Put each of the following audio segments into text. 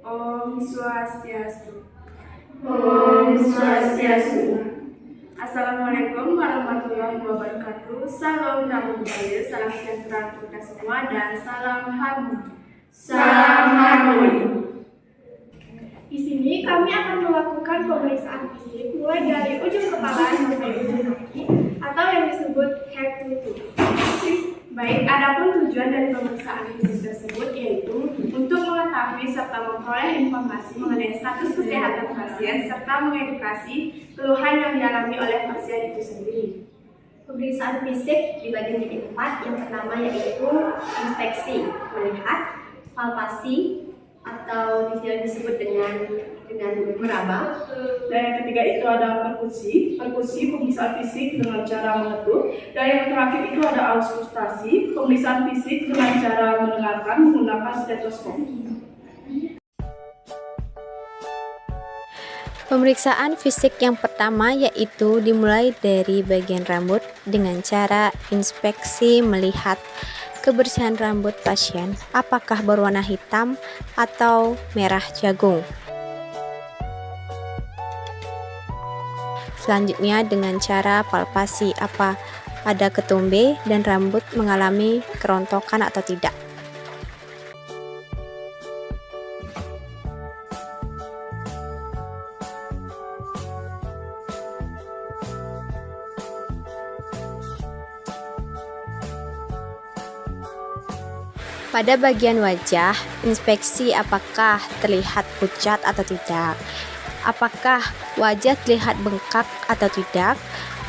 Om Swastiastu. Om Swastiastu. Assalamualaikum warahmatullahi wabarakatuh. Salam Namo Buddhaya, salam sejahtera untuk kita semua dan salam harmoni. Salam harmoni. Di sini kami akan melakukan pemeriksaan fisik mulai dari ujung kepala sampai ujung kaki atau yang disebut head to toe. Baik, adapun tujuan dari pemeriksaan fisik tersebut yaitu untuk mengetahui serta memperoleh informasi mengenai status kesehatan pasien serta mengedukasi keluhan yang dialami oleh pasien itu sendiri. Pemeriksaan fisik dibagi menjadi 4. Yang pertama yaitu inspeksi, melihat, palpasi atau disebut dengan meraba. Dan yang ketiga itu ada perkusi pemeriksaan fisik dengan cara mengetuk. Dan yang terakhir itu ada auskultasi, pemeriksaan fisik dengan cara mendengarkan menggunakan stetoskop. Pemeriksaan fisik yang pertama yaitu dimulai dari bagian rambut dengan cara inspeksi melihat kebersihan rambut pasien, apakah berwarna hitam atau merah jagung. Selanjutnya dengan cara palpasi, apa ada ketumbe dan rambut mengalami kerontokan atau tidak. Pada bagian wajah, inspeksi apakah terlihat pucat atau tidak. Apakah wajah terlihat bengkak atau tidak?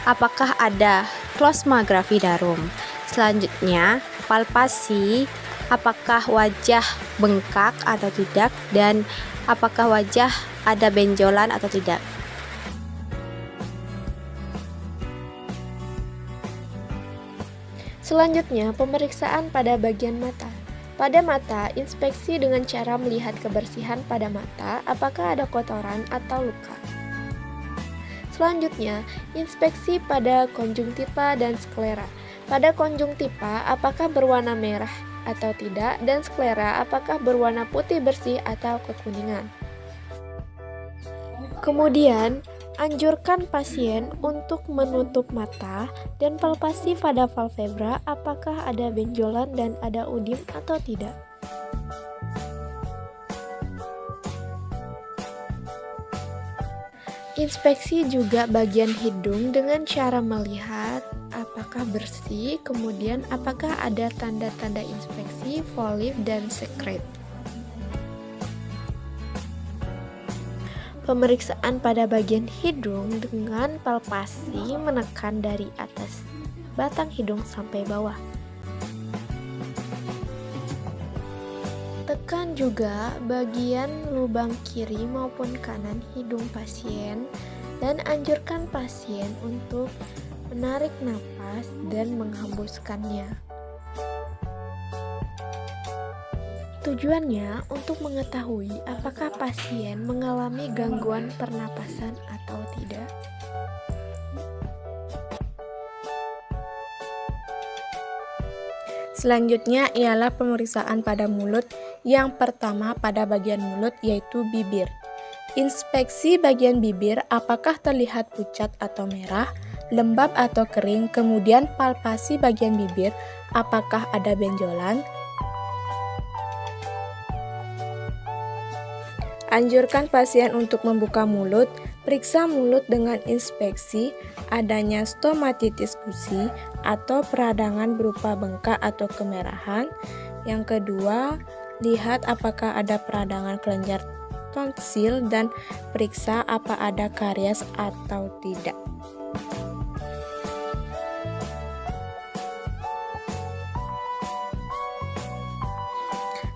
Apakah ada klosma gravidarum? Selanjutnya, palpasi, apakah wajah bengkak atau tidak dan apakah wajah ada benjolan atau tidak. Selanjutnya, pemeriksaan pada bagian mata. Pada mata, inspeksi dengan cara melihat kebersihan pada mata, apakah ada kotoran atau luka. Selanjutnya, inspeksi pada konjungtiva dan sklera. Pada konjungtiva, apakah berwarna merah atau tidak, dan sklera apakah berwarna putih bersih atau kekuningan. Kemudian, anjurkan pasien untuk menutup mata dan palpasi pada palpebra apakah ada benjolan dan ada udim atau tidak. Inspeksi juga bagian hidung dengan cara melihat apakah bersih, kemudian apakah ada tanda-tanda inspeksi, polip, dan sekret. Pemeriksaan pada bagian hidung dengan palpasi menekan dari atas batang hidung sampai bawah. Tekan juga bagian lubang kiri maupun kanan hidung pasien dan anjurkan pasien untuk menarik napas dan menghembuskannya. Tujuannya untuk mengetahui apakah pasien mengalami gangguan pernapasan atau tidak. Selanjutnya ialah pemeriksaan pada mulut. Yang pertama pada bagian mulut yaitu bibir. Inspeksi bagian bibir apakah terlihat pucat atau merah, lembab atau kering, kemudian palpasi bagian bibir apakah ada benjolan. Anjurkan pasien untuk membuka mulut, periksa mulut dengan inspeksi adanya stomatitis gusi atau peradangan berupa bengkak atau kemerahan. Yang kedua, lihat apakah ada peradangan kelenjar tonsil dan periksa apa ada karies atau tidak.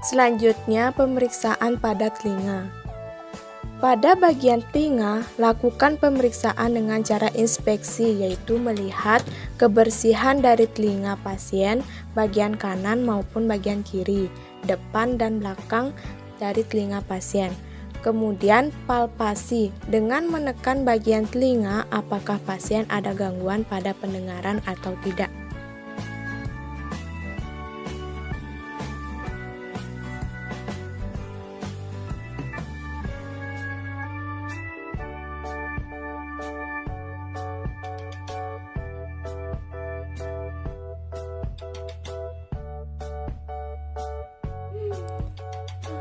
Selanjutnya, pemeriksaan pada telinga. Pada bagian telinga, lakukan pemeriksaan dengan cara inspeksi, yaitu melihat kebersihan dari telinga pasien, bagian kanan maupun bagian kiri, depan dan belakang dari telinga pasien. Kemudian palpasi dengan menekan bagian telinga apakah pasien ada gangguan pada pendengaran atau tidak.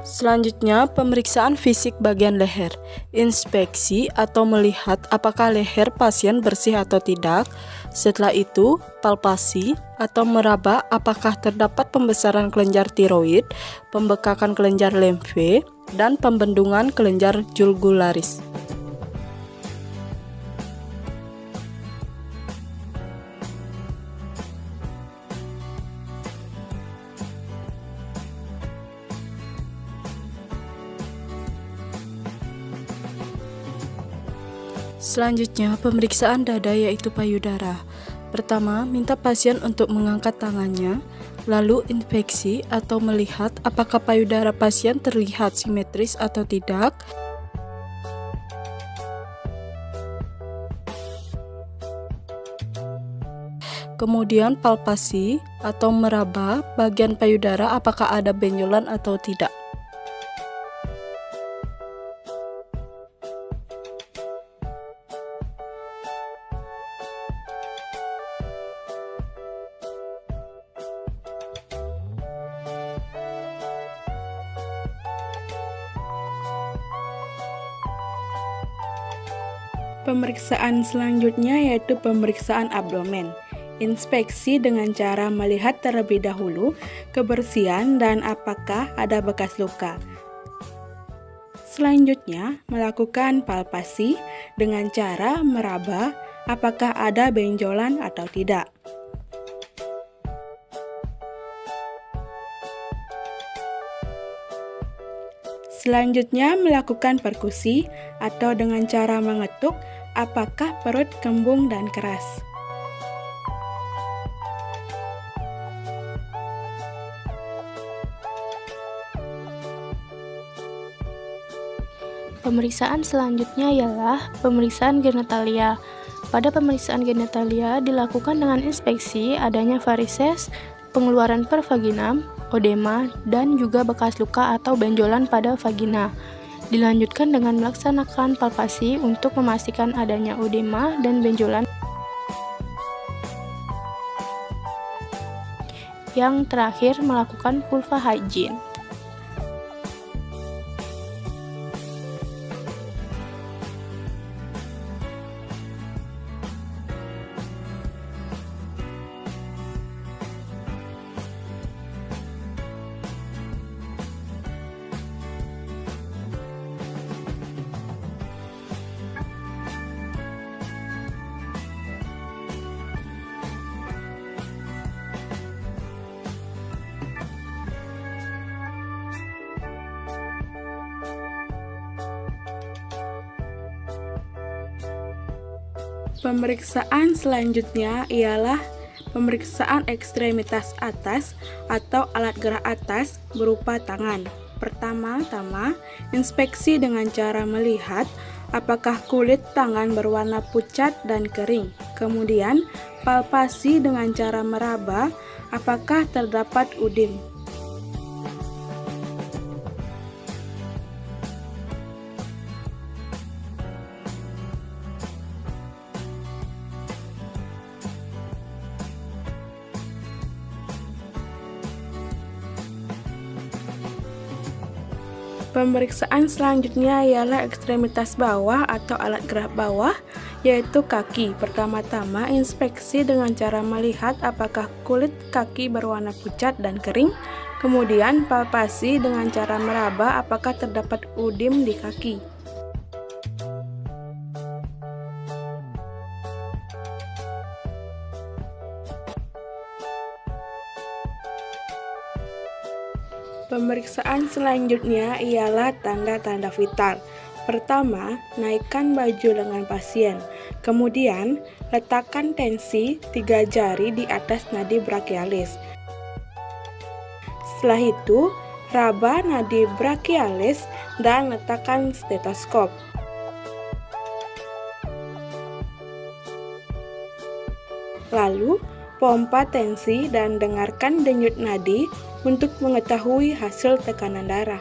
Selanjutnya, pemeriksaan fisik bagian leher. Inspeksi atau melihat apakah leher pasien bersih atau tidak. Setelah itu, palpasi atau meraba apakah terdapat pembesaran kelenjar tiroid, pembekakan kelenjar limfe, dan pembendungan kelenjar jugularis. Selanjutnya, pemeriksaan dada yaitu payudara. Pertama, minta pasien untuk mengangkat tangannya, lalu inspeksi atau melihat apakah payudara pasien terlihat simetris atau tidak. Kemudian palpasi atau meraba bagian payudara apakah ada benjolan atau tidak. Pemeriksaan selanjutnya yaitu pemeriksaan abdomen. Inspeksi dengan cara melihat terlebih dahulu kebersihan dan apakah ada bekas luka. Selanjutnya, melakukan palpasi dengan cara meraba apakah ada benjolan atau tidak. Selanjutnya, melakukan perkusi atau dengan cara mengetuk apakah perut kembung dan keras. Pemeriksaan selanjutnya ialah pemeriksaan genitalia. Pada pemeriksaan genitalia dilakukan dengan inspeksi adanya varises, pengeluaran per vaginam, odema, dan juga bekas luka atau benjolan pada vagina. Dilanjutkan dengan melaksanakan palpasi untuk memastikan adanya odema dan benjolan. Yang terakhir, melakukan vulva hygiene. Pemeriksaan selanjutnya ialah pemeriksaan ekstremitas atas atau alat gerak atas berupa tangan. Pertama-tama, inspeksi dengan cara melihat apakah kulit tangan berwarna pucat dan kering. Kemudian, palpasi dengan cara meraba apakah terdapat udim. Pemeriksaan selanjutnya ialah ekstremitas bawah atau alat gerak bawah, yaitu kaki. Pertama-tama, inspeksi dengan cara melihat apakah kulit kaki berwarna pucat dan kering. Kemudian, palpasi dengan cara meraba apakah terdapat udim di kaki. Pemeriksaan selanjutnya ialah tanda-tanda vital. Pertama, naikkan baju lengan pasien. Kemudian, letakkan tensi 3 jari di atas nadi brachialis. Setelah itu, raba nadi brachialis dan letakkan stetoskop. Lalu, pompa tensi dan dengarkan denyut nadi untuk mengetahui hasil tekanan darah.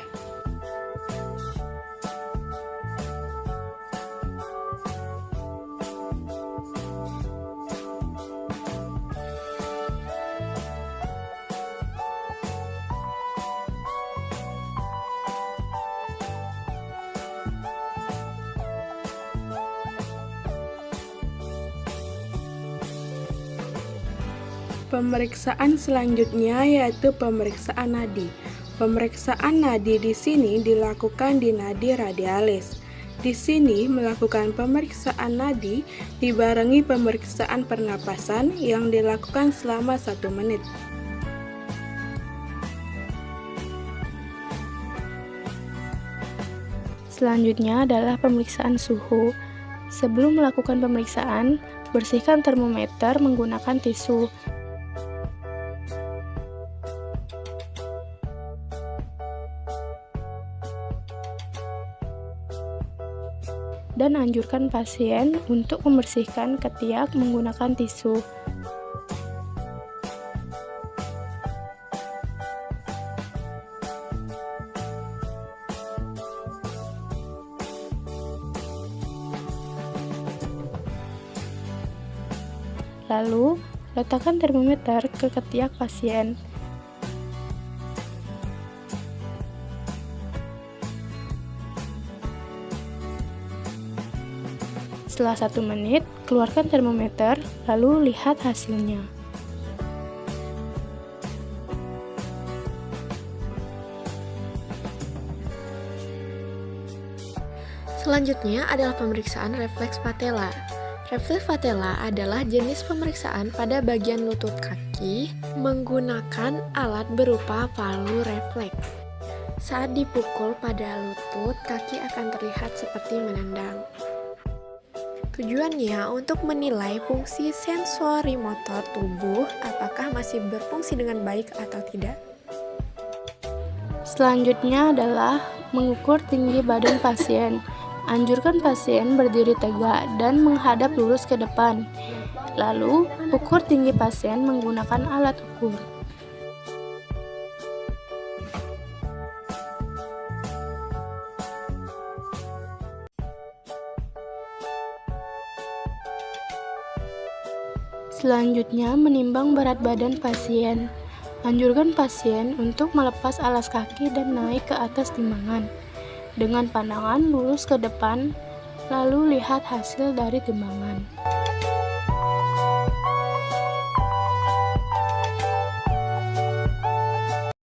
Pemeriksaan selanjutnya yaitu pemeriksaan nadi. Pemeriksaan nadi di sini dilakukan di nadi radialis. Di sini melakukan pemeriksaan nadi dibarengi pemeriksaan pernapasan yang dilakukan selama 1 menit. Selanjutnya adalah pemeriksaan suhu. Sebelum melakukan pemeriksaan, bersihkan termometer menggunakan tisu. Dan anjurkan pasien untuk membersihkan ketiak menggunakan tisu. Lalu, letakkan termometer ke ketiak pasien. Setelah 1 menit, keluarkan termometer, lalu lihat hasilnya. Selanjutnya adalah pemeriksaan refleks patella. Refleks patella adalah jenis pemeriksaan pada bagian lutut kaki menggunakan alat berupa palu refleks. Saat dipukul pada lutut, kaki akan terlihat seperti menendang. Tujuannya untuk menilai fungsi sensori motor tubuh apakah masih berfungsi dengan baik atau tidak. Selanjutnya adalah mengukur tinggi badan pasien. Anjurkan pasien berdiri tegak dan menghadap lurus ke depan. Lalu, ukur tinggi pasien menggunakan alat ukur. Selanjutnya, menimbang berat badan pasien. Anjurkan pasien untuk melepas alas kaki dan naik ke atas timbangan. Dengan pandangan lurus ke depan, lalu lihat hasil dari timbangan.